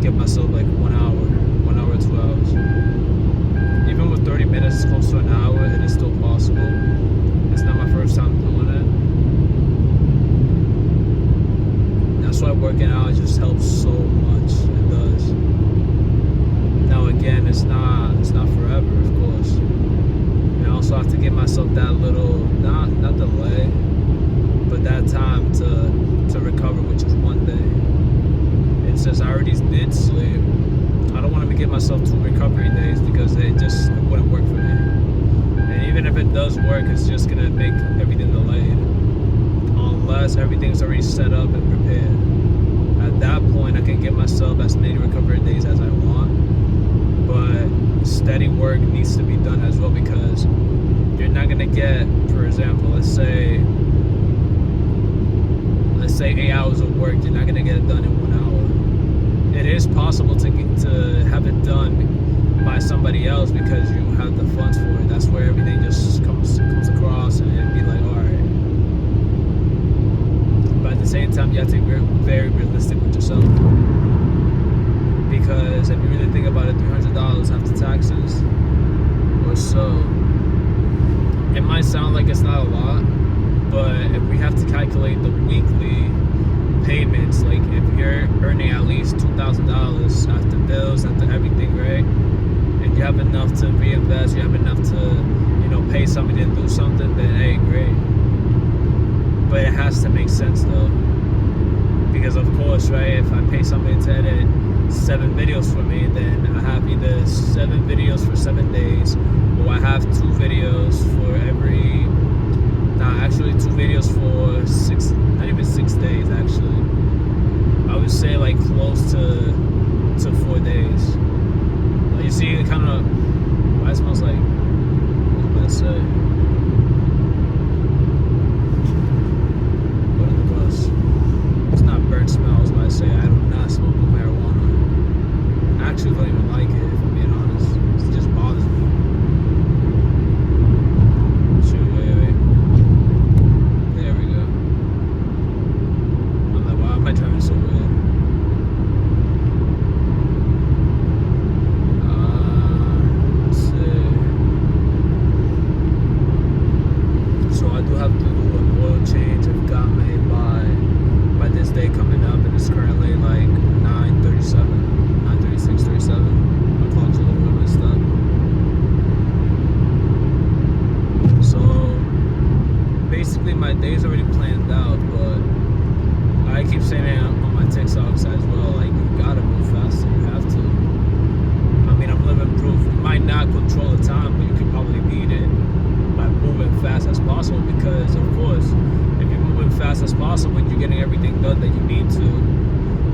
give myself like 1 hour, 2 hours. Even with 30 minutes, close to an hour, it is still possible. It's not my first time doing it. That's why working out just helps so much. It does. Now again, it's not forever, of course. And I also have to give myself that little, not delay, but that time to recover, which is one day. And since I already did sleep, I don't want to give myself 2 recovery days because it wouldn't work for me. And even if it does work, it's just gonna make everything delayed, unless everything's already set up and prepared. At that point, I can give myself as many recovery days as I want, but steady work needs to be done as well, because you're not gonna get, for example, let's say 8 hours of work, you're not gonna get it done in 1 hour. It is possible to have it done by somebody else because you have the funds for it. That's where everything just comes across, and it'd be like, all right. But at the same time, you have to be very realistic with yourself, because if you really think about it, $300 after taxes or so, it might sound like it's not a lot, but if we have to calculate the weekly payments, like if you're earning at least $2,000 after bills, after everything, right? And you have enough to reinvest, you have enough to, pay somebody to do something, then hey, great. But it has to make sense though. Because of course, right, if I pay somebody to edit 7 videos for me, then I have either 7 videos for 7 days, or I have 2 videos for every, actually 2 videos for 6, not even 6 days actually. I would say like close to 4 days. Like you see, it kind of, why it smells like, what was I about to say? What in the bus? It's not burnt smell, I was about to say, I do not smoke no marijuana. I actually don't even like it, if I'm being honest. It just bothers me. Shoot, wait. There we go. I'm like, why am I driving so weird? Let's see. So I do have to do an oil change. I've got made by this day coming up, and it's currently like 9:36:37. My clock's a little bit messed up. So basically my day's already planned out, but I keep saying it on my TikToks as well, like, you gotta move faster, you have to. I mean, I'm living proof. You might not control the time, but you can probably beat it by moving fast as possible, because of course, if you're moving fast as possible, you're getting everything done that you need to.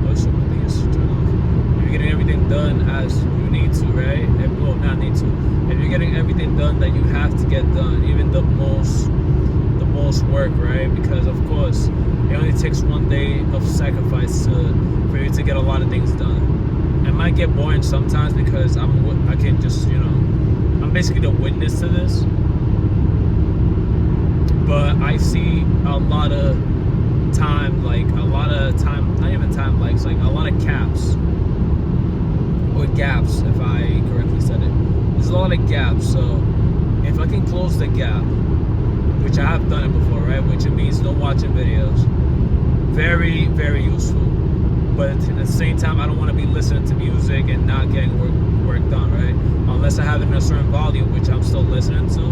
Oh shit, my thing is turned off. You're getting everything done as you need to, right? Well, not need to. If you're getting everything done that you have to get done, even the most work, right? Because of course, it only takes 1 day of sacrifice for you to get a lot of things done. It might get boring sometimes because I can just, I'm basically the witness to this. But I see a lot of time, not even time, like a lot of caps or gaps, if I correctly said it. There's a lot of gaps, so if I can close the gap, which I have done it before, right? Which it means no watching videos. Very, very useful. But at the same time, I don't want to be listening to music and not getting work done, right? Unless I have it in a certain volume, which I'm still listening to,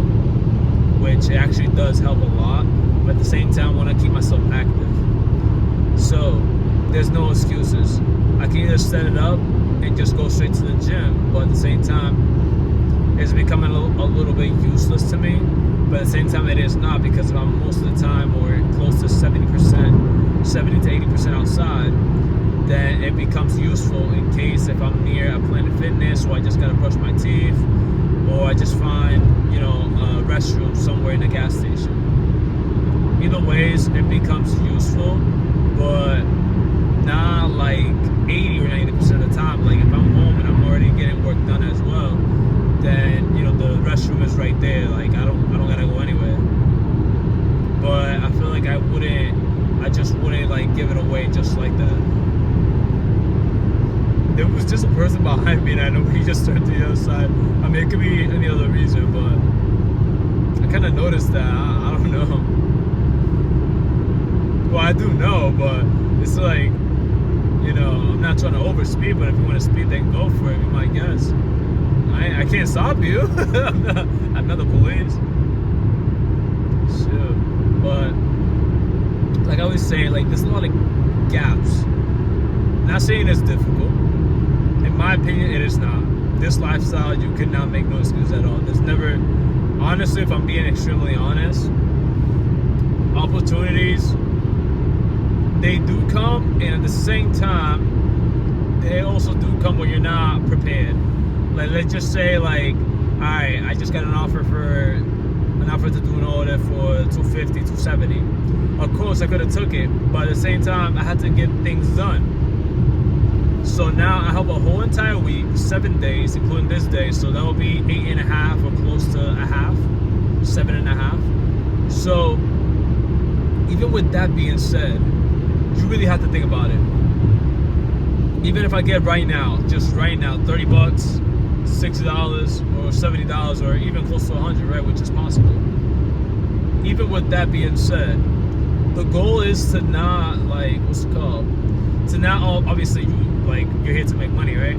which actually does help a lot. But at the same time, I want to keep myself active. So there's no excuses. I can either set it up and just go straight to the gym, but at the same time, it's becoming a little bit useless to me. But at the same time, it is not, because if I'm most of the time, or close to 70% to 80% outside, then it becomes useful in case if I'm near a Planet Fitness, or I just gotta brush my teeth, or I just find, a restroom somewhere in a gas station. Either ways, it becomes useful, but not like 80 or 90% of the time. Like if I'm home and I'm already getting work done as well, then the restroom is right there. Like I don't gotta go anywhere. But I feel like I just wouldn't like give it away just like that. there was just a person behind me and I know he just turned to the other side. I mean, it could be any other reason, but I kind of noticed that. I don't know. Well, I do know, but it's like, you know, I'm not trying to overspeed, but if you want to speed, then go for it. Be my guest. I can't stop you. I'm not the police. Sure. But like I always say, like there's a lot of gaps. Not saying it's difficult. In my opinion, it is not. This lifestyle, you cannot make no excuse at all. There's never, honestly, if I'm being extremely honest, opportunities, they do come, and at the same time, they also do come when you're not prepared. Like, let's just say, like, all right, I just got an offer to do an order for $250, $270. Of course, I could have took it, but at the same time, I had to get things done. So now I have a whole entire week, 7 days, including this day. So that will be 8.5 or close to a half, 7.5. So even with that being said, you really have to think about it. Even if I get right now, just right now, $30, $60 or $70 or even close to 100, right, which is possible. Even with that being said, the goal is to not, like, what's it called? To not, obviously, you're here to make money, right?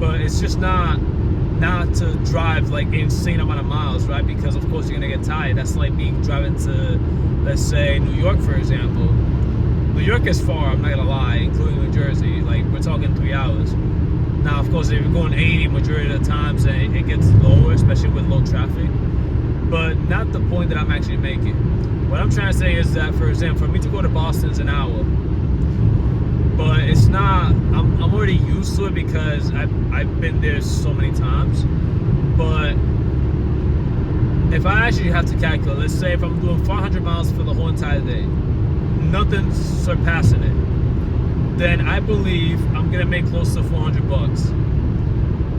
But it's just not to drive like insane amount of miles, right? Because of course you're gonna get tired. That's like me driving to, let's say, New York, for example. New York is far, I'm not gonna lie, including New Jersey. Like, we're talking 3 hours. Now, of course, if you're going 80 majority of the times, it gets lower, especially with low traffic. But not the point that I'm actually making. What I'm trying to say is that, for example, for me to go to Boston is an hour. But it's not, I'm already used to it because I've been there so many times. But if I actually have to calculate, let's say if I'm doing 400 miles for the whole entire day, nothing's surpassing it, then I believe I'm gonna make close to $400.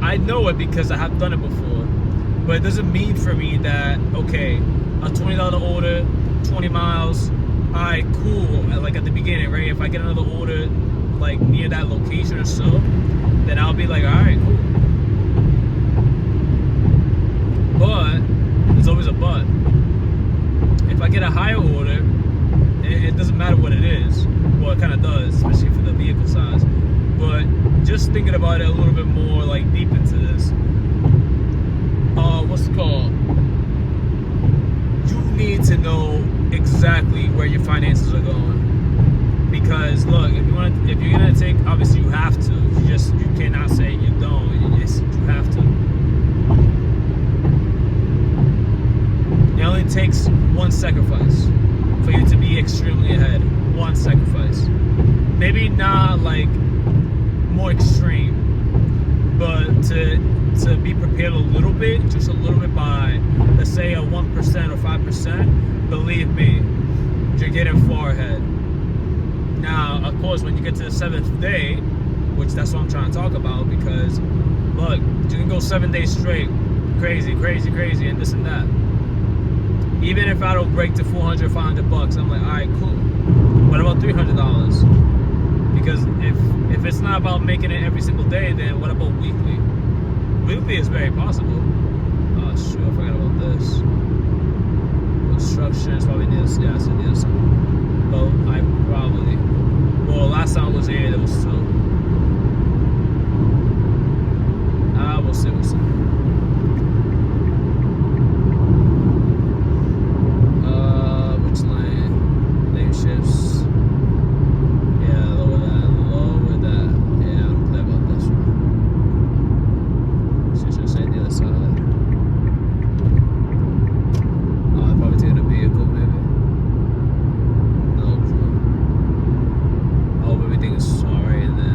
I know it because I have done it before, but it doesn't mean for me that, okay, a $20 order, 20 miles, all right, cool, like at the beginning, right? If I get another order like near that location or so, then I'll be like, all right, cool. But there's always a but. If I get a higher order, it doesn't matter what it is. Well, it kind of does, especially for the vehicle size. But just thinking about it a little bit more, like deep into this, what's it called? You need to know exactly where your finances are going. Because look, if you're gonna take, obviously you have to. You cannot say you don't. You have to. It only takes one sacrifice for you to be extremely ahead. One sacrifice. Maybe not like more extreme, but to be prepared a little bit, just a little bit by, let's say, a 1% or 5%. Believe me, you're getting far ahead. Now, of course, when you get to the 7th day, which that's what I'm trying to talk about, because look, you can go 7 days straight, crazy, and this and that. Even if I don't break to $400, $500, I'm like, all right, cool. What about $300? Because if it's not about making it every single day, then what about weekly? Weekly is very possible. Oh, shoot, I forgot about this. Construction is probably near, yeah, it's near something. Well, last time I was here, there was two. We'll see. Which lane? Name shifts. Yeah, lower that. Yeah, I don't play about this one. Should say the other side. I'll probably take a vehicle, maybe. No clue. Oh, everything is alright in there.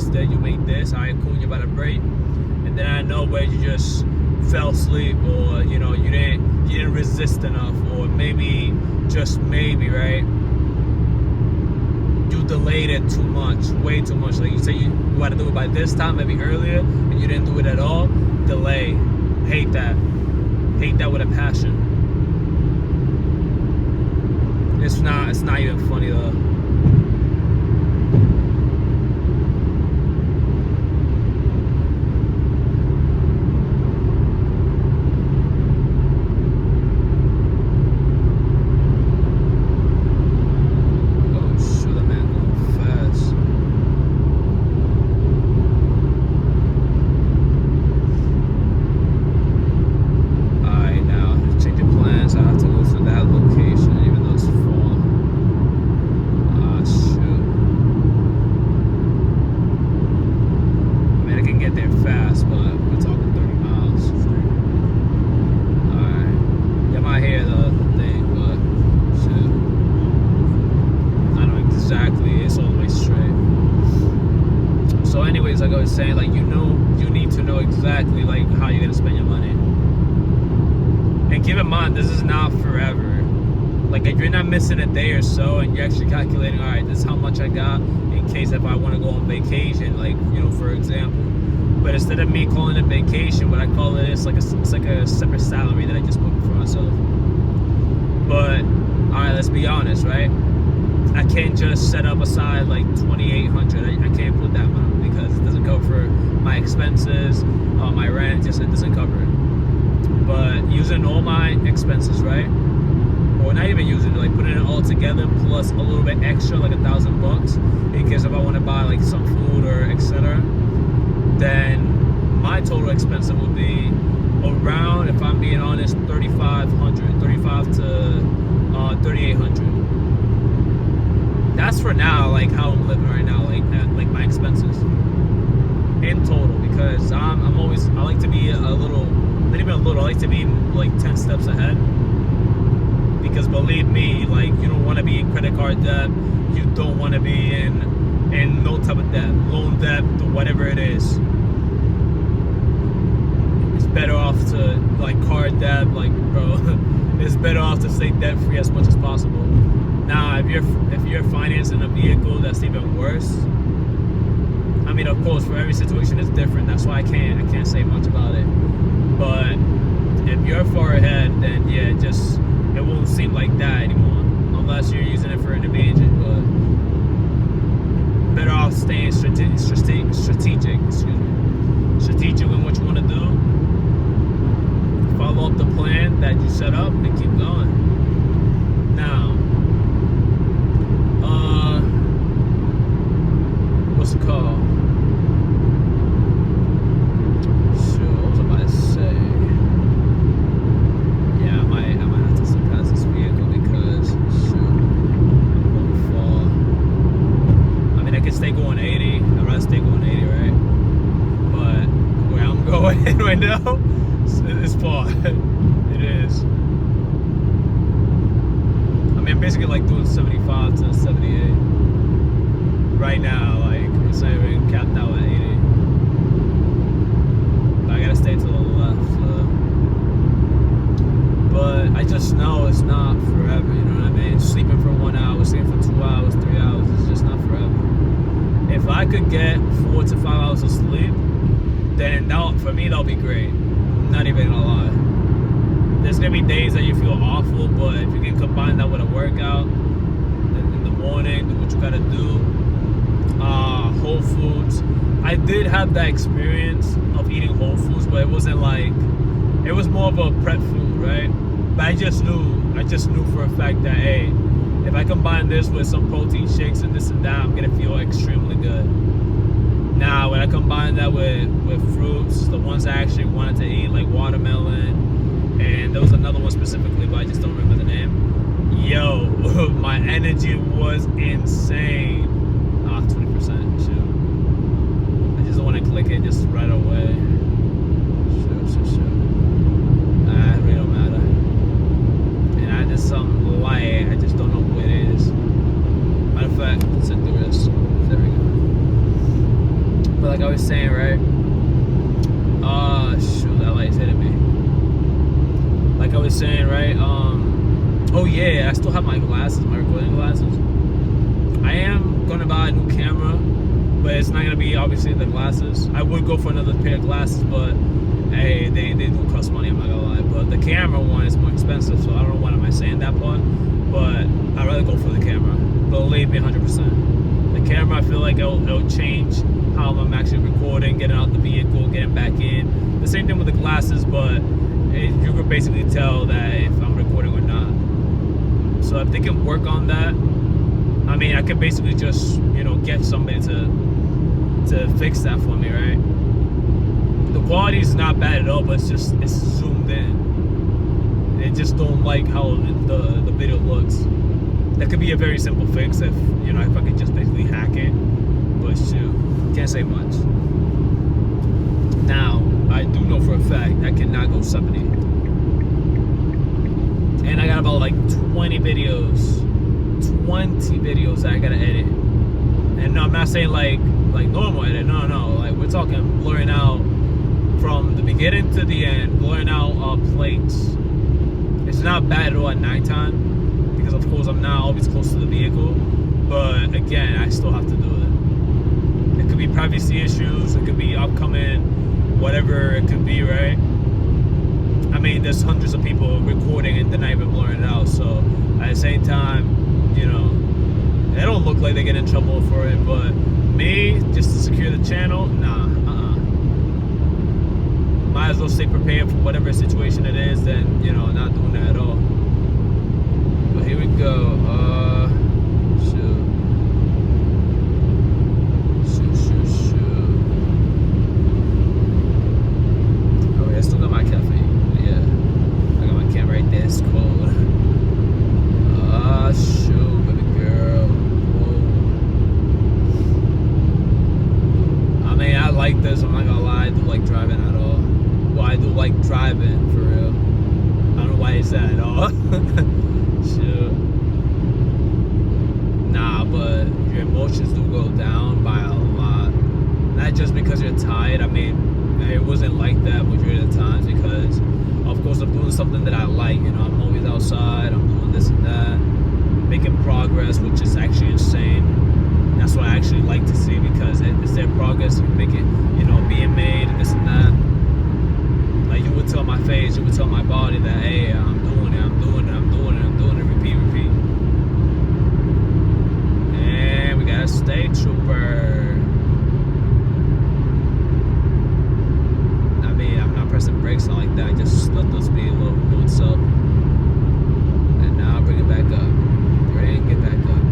rested, you made this, all right, cool, you're about to break. And then I know where you just fell asleep, or you know, you didn't resist enough, or maybe, just maybe, right, you delayed it too much, way too much. Like you say you got to do it by this time, maybe earlier, and you didn't do it at all. Delay. Hate that with a passion. It's not even funny though. Like I was saying, like you need to know exactly like how you're gonna spend your money. And keep in mind, this is not forever. Like if you're not missing a day or so, and you're actually calculating, all right, this is how much I got in case if I want to go on vacation, like you know, for example. But instead of me calling it vacation, what I call it is like it's like a separate salary that I just booked for myself. But all right, let's be honest, right? I can't just set up aside like $2,800. I can't put that amount because it doesn't cover my expenses, my rent. It doesn't cover it. But using all my expenses, right? Or not even using it, like putting it all together plus a little bit extra, like $1,000, in case if I want to buy like some food or etc. Then my total expense would be around, if I'm being honest, $3,500 to $3,800. That's for now, like how I'm living right now, like my expenses in total, because I like to be a little, not even a little, I like to be like 10 steps ahead. Because believe me, like you don't want to be in credit card debt, you don't want to be in no type of debt, loan debt, whatever it is. It's better off to like card debt, like bro, it's better off to stay debt free as much as possible. Now, if you're financing a vehicle, that's even worse. I mean, of course, for every situation it's different. That's why I can't say much about it. But if you're far ahead, then yeah, it won't seem like that anymore, unless you're using it for an advantage. But better off staying strategic. Strategic in what you want to do. Follow up the plan that you set up and keep going. Now. What's it called? Sure, what was I about to say? Yeah, I might have to surpass this vehicle because shoot, I'm going far. I mean, I could stay going 80. I'd rather stay going 80, right? But where I'm going right now, it's far. It is. I mean, I'm basically like doing 75 to 78 right now. Like it's not even capped out at 80. But I gotta stay to the left. But I just know it's not forever. You know what I mean? Sleeping for 1 hour, sleeping for 2 hours, 3 hours. It's just not forever. If I could get 4 to 5 hours of sleep, then for me that'll be great. Not even gonna lie. There's gonna be days that you feel awful, but if you can combine that with a workout in the morning, do what you gotta do. Whole Foods. I did have that experience of eating Whole Foods, but it wasn't like, it was more of a prep food, right? But I just knew for a fact that hey, if I combine this with some protein shakes and this and that, I'm gonna feel extremely good. Now, when I combine that with fruits, the ones I actually wanted to eat, like watermelon, and there was another one specifically, but I just don't remember the name. Yo, my energy was insane. 20%, shoot. I just don't want to click it just right away. Shoot. It really don't matter. And I just some light, I just don't know what it is. Matter of fact, let's do this. There we go. right? Shoot, that light's hitting me. Like I was saying, right? Oh yeah, I still have my glasses, my recording glasses. I am gonna buy a new camera, but it's not gonna be obviously the glasses. I would go for another pair of glasses, but hey, they do cost money, I'm not gonna lie. But the camera one is more expensive, so I don't know why am I saying that part. But I'd rather go for the camera. Believe me, 100%. The camera, I feel like it'll change how I'm actually recording, getting out the vehicle, getting back in. The same thing with the glasses, but you can basically tell that if I'm recording or not. So if they can work on that, I mean, I could basically just, get somebody to fix that for me, right? The quality is not bad at all, but it's zoomed in. They just don't like how the video looks. That could be a very simple fix if I could just basically hack it. But shoot, can't say much. Now, I do know for a fact I cannot go 70. And I got about like 20 videos that I gotta edit. And no, I'm not saying like normal edit. No. Like we're talking blurring out from the beginning to the end, blurring out plates. It's not bad at all at nighttime because of course I'm not always close to the vehicle. But again, I still have to do it. It could be privacy issues. It could be upcoming, whatever it could be, right? I mean, there's hundreds of people recording and they're not even blurring it out. So at the same time, they don't look like they get in trouble for it. But me, just to secure the channel, nah, might as well stay prepared for whatever situation it is than, not doing that at all. But here we go. Shoot. Oh, yeah, I still got my caffeine. Yeah. I got my can right there. It's cold. Shoot, baby girl. Whoa. I mean, I like this. I'm not gonna lie. I do like driving at all. Well, I do like driving, for real. I don't know why it's that at all. Shoot. Nah, but your emotions do go down by a lot. Not just because you're tired. I mean, it wasn't like that majority of the times because, of course, I'm doing something that I like. I'm always outside. I'm doing this and that. Making progress, which is actually insane. That's what I actually like to see because it's their progress. You make it, being made and this and that. Like you would tell my face, you would tell my body that, hey, I'm doing it, repeat. And we got a state trooper. I mean, I'm not pressing brakes or like that. I just let the speed a little itself. And now I bring it back up. Bring it back up.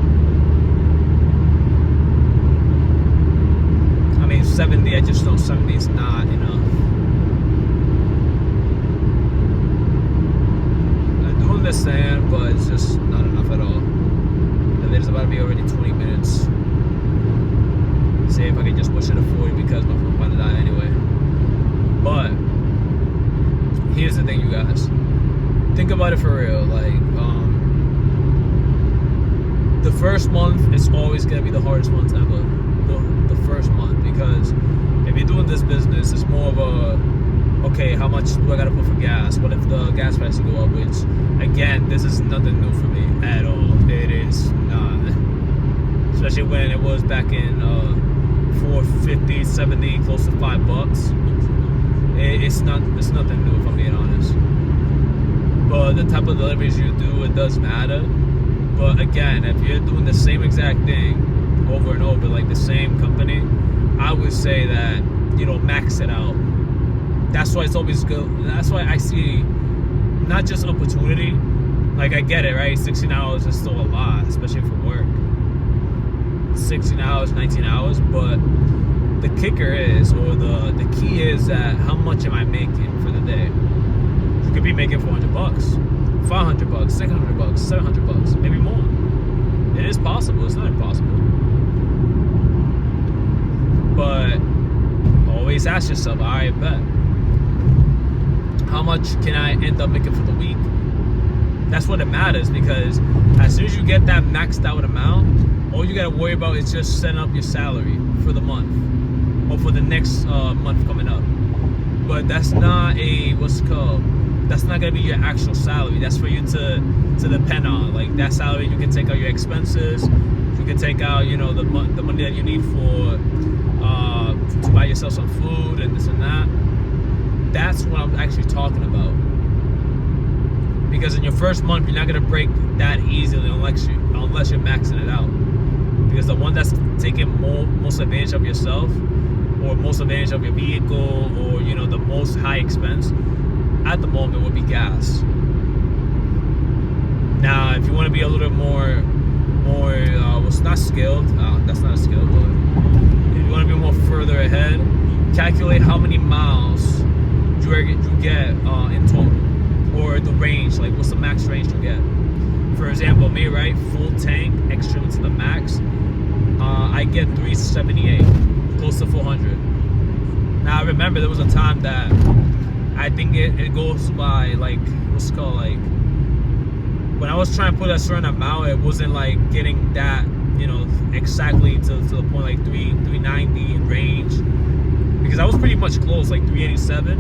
I mean, 70, I just know 70 is not enough. Understand, but it's just not enough at all. The video's about to be already 20 minutes. See if I can just push it to 40 because my phone's about to die anyway. But here's the thing, you guys. Think about it for real. Like, the first month is always gonna be the hardest month ever. The first month, because if you're doing this business, it's more of a, okay, how much do I gotta put for gas? What if the gas prices go up? Which, again, this is nothing new for me at all. It is not. Especially when it was back in $4.50, $70, close to $5. It's nothing new, if I'm being honest. But the type of deliveries you do, it does matter. But again, if you're doing the same exact thing over and over, like the same company, I would say that, max it out. That's why it's always good. That's why I see not just opportunity. Like, I get it, right? 16 hours is still a lot, especially for work. 16 hours, 19 hours. But the kicker is, or the key is that how much am I making for the day? You could be making $400, $500, $600, $700, maybe more. It is possible. It's not impossible. But always ask yourself, all right, bet. How much can I end up making for the week? That's what it matters, because as soon as you get that maxed out amount, all you gotta worry about is just setting up your salary for the month. or for the next month coming up. But that's not a that's not gonna be your actual salary. That's for you to depend on. Like that salary, you can take out your expenses. You can take out, the money that you need for to buy yourself some food and this and that. That's what I'm actually talking about. Because in your first month, you're not gonna break that easily unless you're maxing it out. Because the one that's taking most advantage of yourself, or most advantage of your vehicle, or the most high expense at the moment would be gas. Now, if you want to be a little more what's not skilled, that's not a skill, but if you want to be more further ahead, calculate how many miles you get in total, or the range, like what's the max range you get. For example, me, right, full tank, extreme to the max, I get 378, close to 400. Now I remember there was a time that I think it goes by like when I was trying to put a certain amount, it wasn't like getting that exactly to the point, like 390 in range, because I was pretty much close, like 387.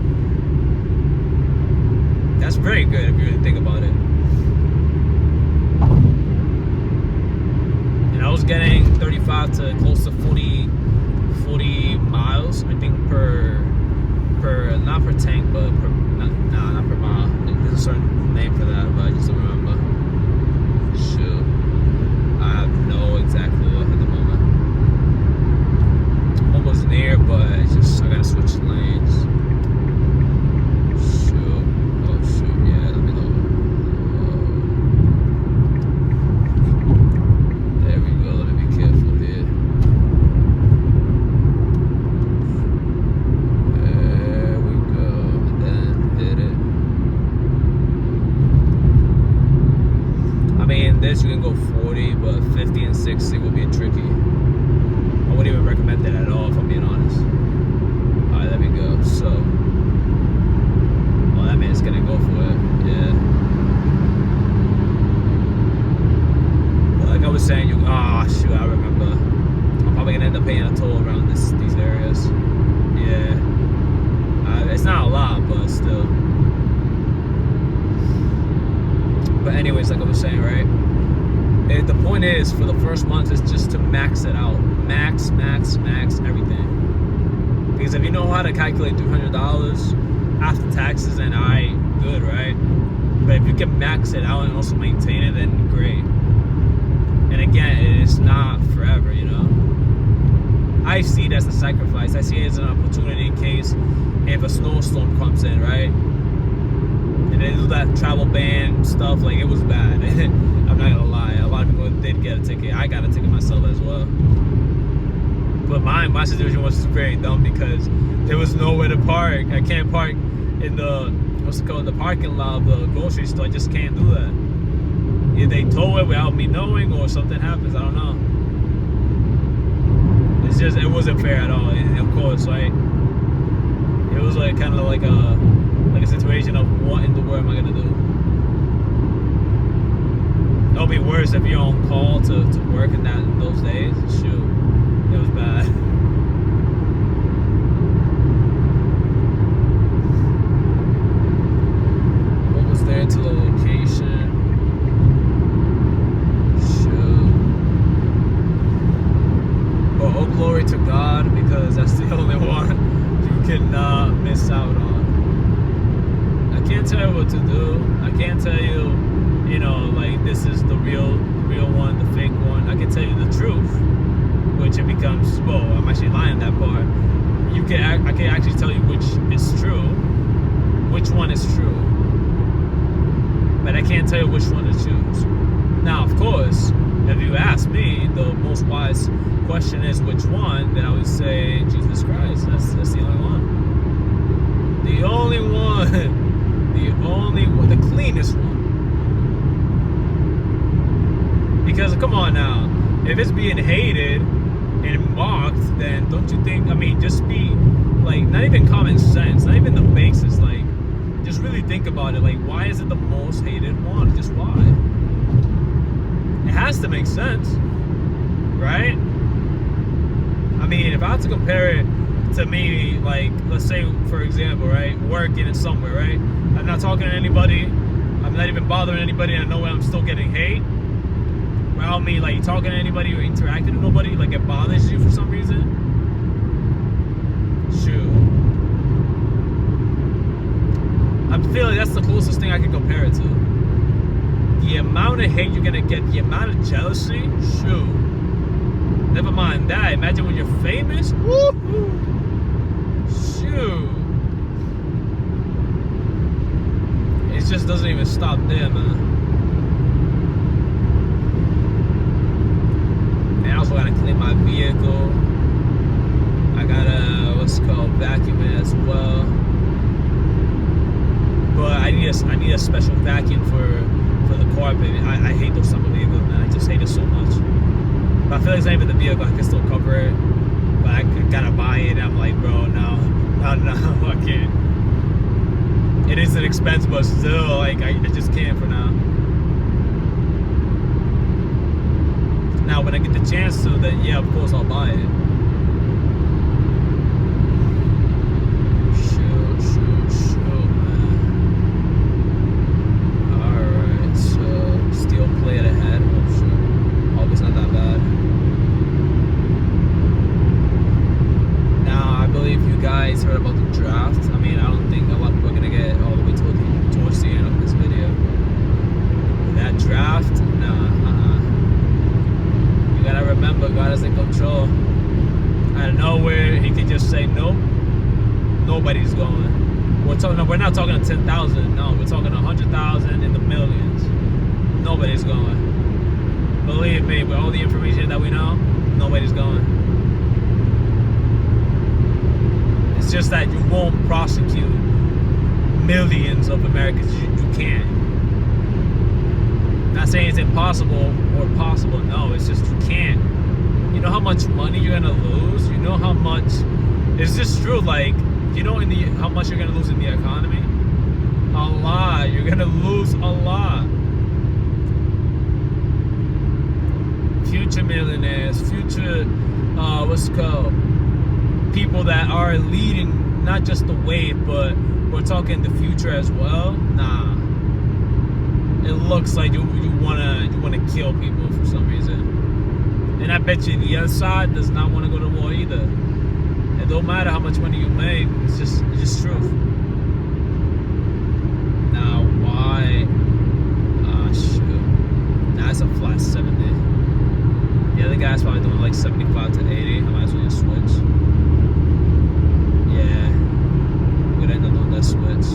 That's very good if you really think about it. And I was getting 35 to close to 40 miles, I think, per not per tank, but not per mile. There's a certain name for that, but I just don't remember. Shoot, I have no exact clue at the moment. I'm almost near, but it's just I gotta switch lanes. Shoot, oh shoot, yeah, let me know. There we go. Let me be careful here. This you can go 40, but 50 and 60 will be tricky. I wouldn't even recommend that at all, if I'm being honest. Alright, there we go. So, well, that man's gonna go for it. Yeah. But like I was saying, shoot, I remember. I'm probably gonna end up paying a toll around these areas. Yeah. It's not a lot, but still. But anyways, like I was saying, right? The point is, for the first month, is just to max it out. Max everything. Because if you know how to calculate $300 after taxes, then good, right? But if you can max it out and also maintain it, then great. And again, it's not forever, I see it as a sacrifice. I see it as an opportunity in case if a snowstorm comes in, right? And they do that travel ban stuff, like it was bad. I'm not gonna lie, a lot of people did get a ticket. I got a ticket myself as well. But my situation was very dumb because there was nowhere to park. I can't park in the parking lot of the grocery store. I just can't do that. Either they tow it without me knowing, or something happens. I don't know. It's just, it wasn't fair at all. And of course, right? It was like kind of like a situation of what in the world am I gonna do? It'll be worse if you're on call to work in those days. Shoot, it was bad. What was there to the location? Shoot. But oh, glory to God, because that's the only one you cannot miss out on. I can't tell you what to do. I can't tell you, like this is the real one, the fake one. I can tell you the truth, which it becomes, well, I'm actually lying that part. I can actually tell you which is true, which one is true, but I can't tell you which one to choose. Now, of course, if you ask me, the most wise question is which one, then I would say Jesus Christ. That's the only one. The only one. The cleanest one. Because come on now, if it's being hated and mocked, then don't you think, just be like, not even common sense, not even the basis, like just really think about it. Like, why is it the most hated one? Just why? It has to make sense, right? If I had to compare it to me, like, let's say, for example, right, working somewhere, right? I'm not talking to anybody. I'm not even bothering anybody, and I know I'm still getting hate. Around me, like, talking to anybody or interacting with nobody, like, it bothers you for some reason. Shoot. I feel like that's the closest thing I can compare it to. The amount of hate you're gonna get, the amount of jealousy, shoot. Never mind that. Imagine when you're famous. Woo-hoo. Shoot. It just doesn't even stop there, man. And I also gotta clean my vehicle. I gotta, what's it called, vacuum it as well. But I need a special vacuum for the carpet. I hate those summer vehicles, man. I just hate it so much. But I feel like it's not even the vehicle. I can still cover it. But I gotta buy it. And I'm like, bro, no, I can't. It is an expense, but still, like, I just can't for now. Now, when I get the chance to, then yeah, of course I'll buy it. Heard about the draft. I mean, I don't think a lot of people are gonna get all the way towards the end of this video. That draft, nah, You gotta remember, God is in control. Out of nowhere, He can just say nope. Nobody's going. We're not talking 10,000. No, we're talking 100,000 in the millions. Nobody's going. Believe me, with all the information that we know, nobody's going. It's just that you won't prosecute millions of Americans. You can't. Not saying it's impossible or possible. No, it's just you can't. You know how much money you're gonna lose. You know how much. It's just true. Like, you know how much you're gonna lose in the economy. A lot. You're gonna lose a lot. Future millionaires. Future what's it called? People that are leading not just the wave, but we're talking the future as well. Nah, it looks like you wanna kill people for some reason, and I bet you the other side does not want to go to war either. It don't matter how much money you make. It's just truth. Now why? Shoot. Nah, it's a flat 70. The other guy's probably doing like 75 to 80. I might as well just switch. Yeah, we're gonna end up doing that switch.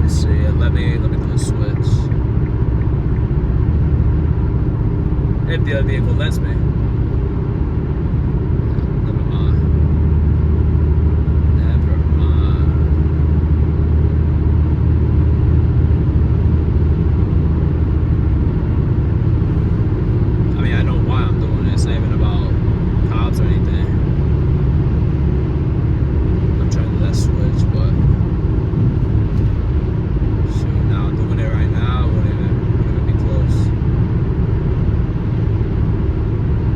Let's see. Let me do the switch. If the other vehicle lets me. Never mind. I mean, I know why I'm doing it. It's not even about cops or anything. I'm trying to do that switch, but shoot, now I'm doing it right now. Wouldn't even be close.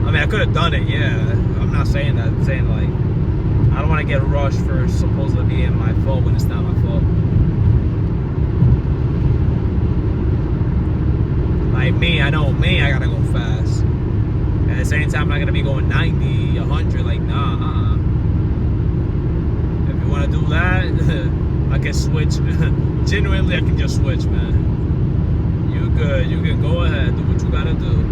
I mean, I could have done it, yeah. I'm not saying that. I'm saying, like, I don't want to get rushed for supposedly being my fault when it's not my fault. Like me, I know me, I gotta go fast. At the same time, I'm not gonna be going 90, 100, like, nah, If you wanna do that, I can switch. Genuinely, I can just switch, man. You good, you can go ahead, do what you gotta do.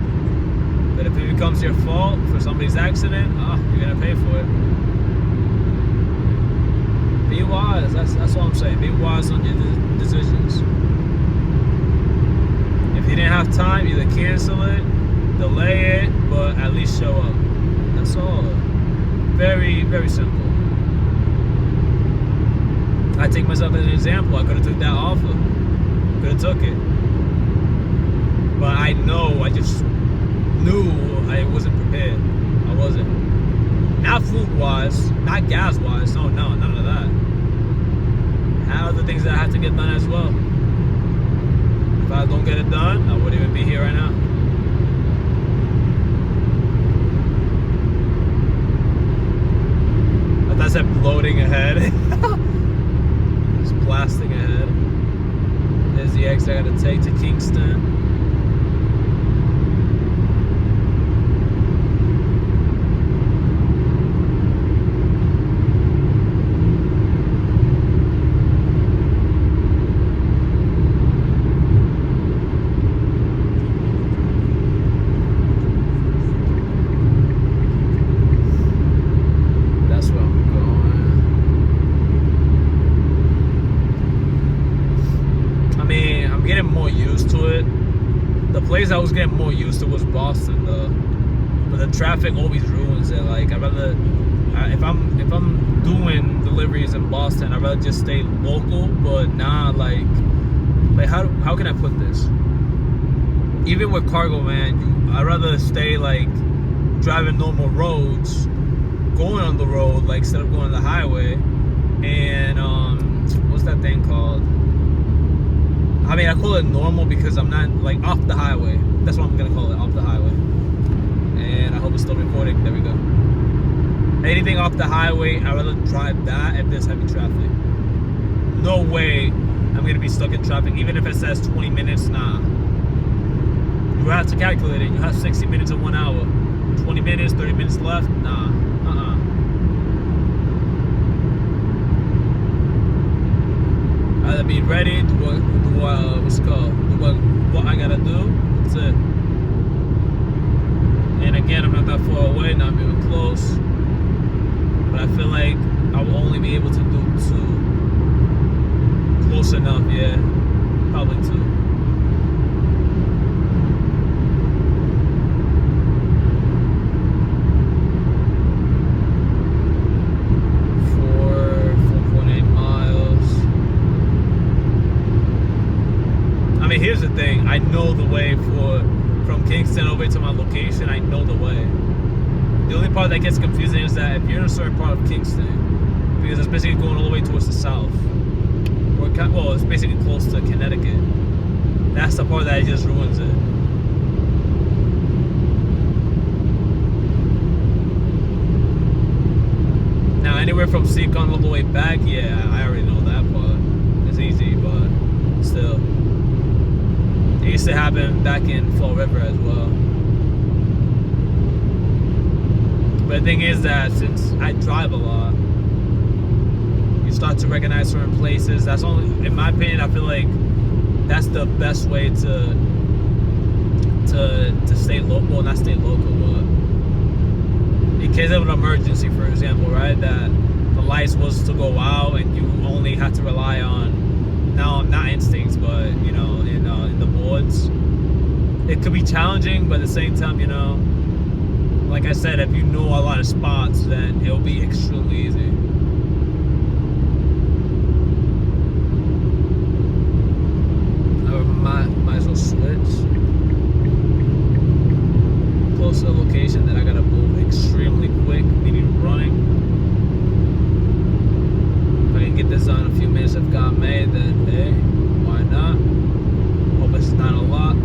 But if it becomes your fault for somebody's accident, you're gonna pay for it. Be wise, that's all I'm saying. Be wise on your decisions. If you didn't have time, either cancel it, delay it, but at least show up. That's all. Very, very simple. I take myself as an example. I could have took that offer. Could have took it. But I know, I just knew I wasn't prepared. I wasn't. Not food-wise, not gas-wise. No, none of that. How the things that I have to get done as well. If I don't get it done, I wouldn't even be here right now. As I'm loading ahead. Just blasting ahead. There's the exit I gotta take to Kingston. I was getting more used to was Boston though, but the traffic always ruins it. Like I'd rather, if I'm doing deliveries in Boston, I'd rather just stay local. But nah, like how can I put this? Even with cargo, man, I'd rather stay like driving normal roads, going on the road, like instead of going on the highway. And what's that thing called? I mean, I call it normal because I'm not like off the highway. That's what I'm gonna call it, off the highway. And I hope it's still recording. There we go. Anything off the highway, I'd rather drive that if there's heavy traffic. No way I'm gonna be stuck in traffic, even if it says 20 minutes. Nah. You have to calculate it. You have 60 minutes in 1 hour. 20 minutes, 30 minutes left. Nah. Either be ready, do what's it called? Do what I gotta do. That's it. And again, I'm not that far away, not even close. But I feel like I will only be able to do 2. Close enough, yeah. Probably 2. Here's the thing, I know the way from Kingston over to my location. I know the way. The only part that gets confusing is that if you're in a certain part of Kingston, because it's basically going all the way towards the south, or well, it's basically close to Connecticut. That's the part that just ruins it. Now, anywhere from Seacon all the way back, yeah, I already know that part. It's easy, but still. It used to happen back in Fall River as well. But the thing is that since I drive a lot, you start to recognize certain places. That's only, in my opinion, I feel like that's the best way to stay local. Well, not stay local, but in case of an emergency, for example, right? That the lights was to go out and you only had to rely on, now not instincts, but you know, in the boards. It could be challenging, but at the same time, you know, like I said, if you know a lot of spots, then it'll be extremely easy. I might as well switch close to the location that I gotta move extremely quick, meaning running. If I can get this on in a few minutes if God may, then hey, why not? Hope it's not a lot.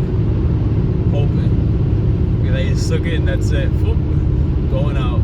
Hoping. Because I just took it and that's it. Going out.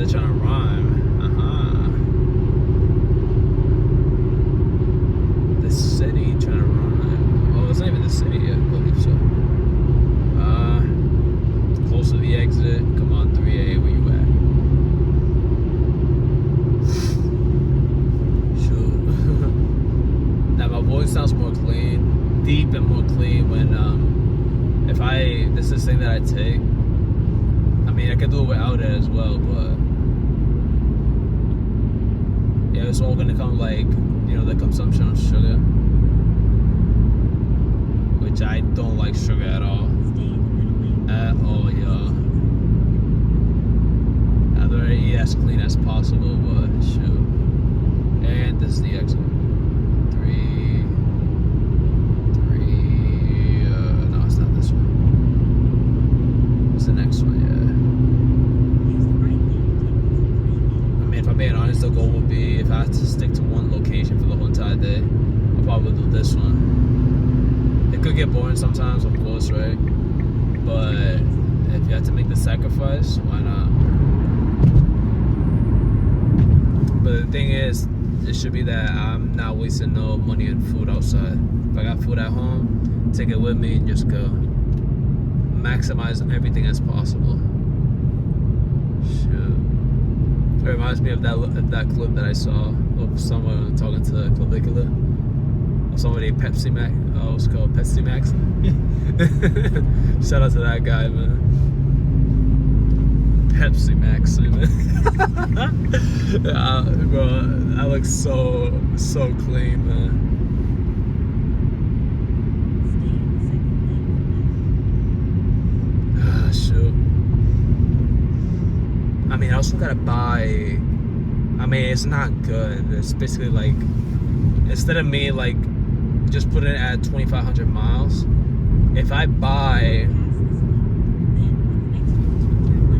they're trying to rhyme. The city trying to rhyme. Oh, it's not even the city yet, I believe so. Close to the exit. Come on, 3A, where you at? Shoot. Now my voice sounds more clean, deep and more clean when this is this thing that I take. I mean, I could do it without it as well, but yeah, it's all gonna come like, you know, the consumption of sugar, which I don't like sugar at all. At all, y'all. I'd rather eat as clean as possible, but shoot. And this is the exit. No, it's not this one. It's the next one, yeah. I mean, if I'm being honest, the goal would be, if I had to stick to one location for the whole entire day, I'll probably do this one. It could get boring sometimes, of course, right? But if you have to make the sacrifice, why not? But the thing is, it should be that I'm not wasting no money on food outside. If I got food at home, take it with me and just go. Maximize everything as possible. Shoot. It reminds me of that clip that I saw of someone talking to Clavicular. Or somebody Pepsi Max. Oh, it's called Pepsi Max. Shout out to that guy, man. Pepsi Max, man. Bro, I look so clean, man. Shoot. I mean, I also gotta buy. I mean, it's not good. It's basically like, instead of me like just putting it at 2,500 miles, if I buy,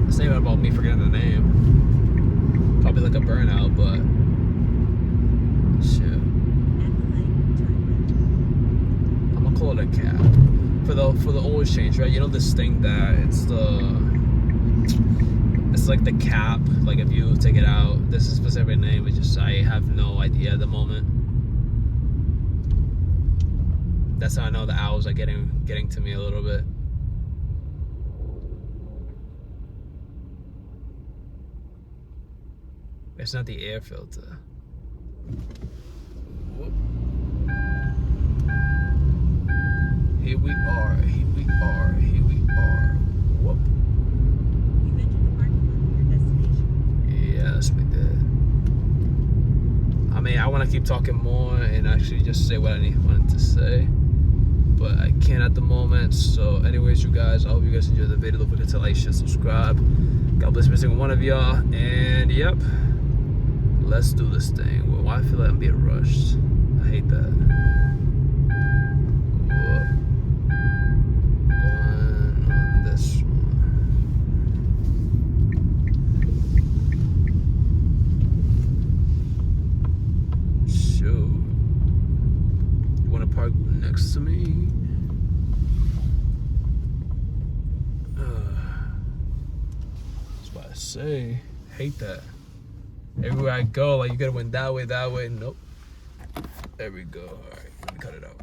it's not even about me forgetting the name. Probably like a burnout, but shit. I'm gonna call it a cab for the oil change, right? You know this thing that it's like the cap. Like if you take it out, this is a specific name. It's just I have no idea at the moment. That's how I know the hours are getting to me a little bit. It's not the air filter. Whoop. Here we are. Whoop. You mentioned the parking lot for your destination. Yes, we did. I mean, I want to keep talking more and actually just say what I wanted to say, but I can't at the moment. So anyways, you guys, I hope you guys enjoyed the video. Don't forget to like, share, subscribe. God bless every single one of y'all. And yep, let's do this thing. Well, why I feel like I'm being rushed. I hate that. Whoa. Going on this one. Shoot. You want to park next to me? That's what I say. Hate that. Everywhere I go, like, you gotta win that way. Nope. There we go. All right, let me cut it out.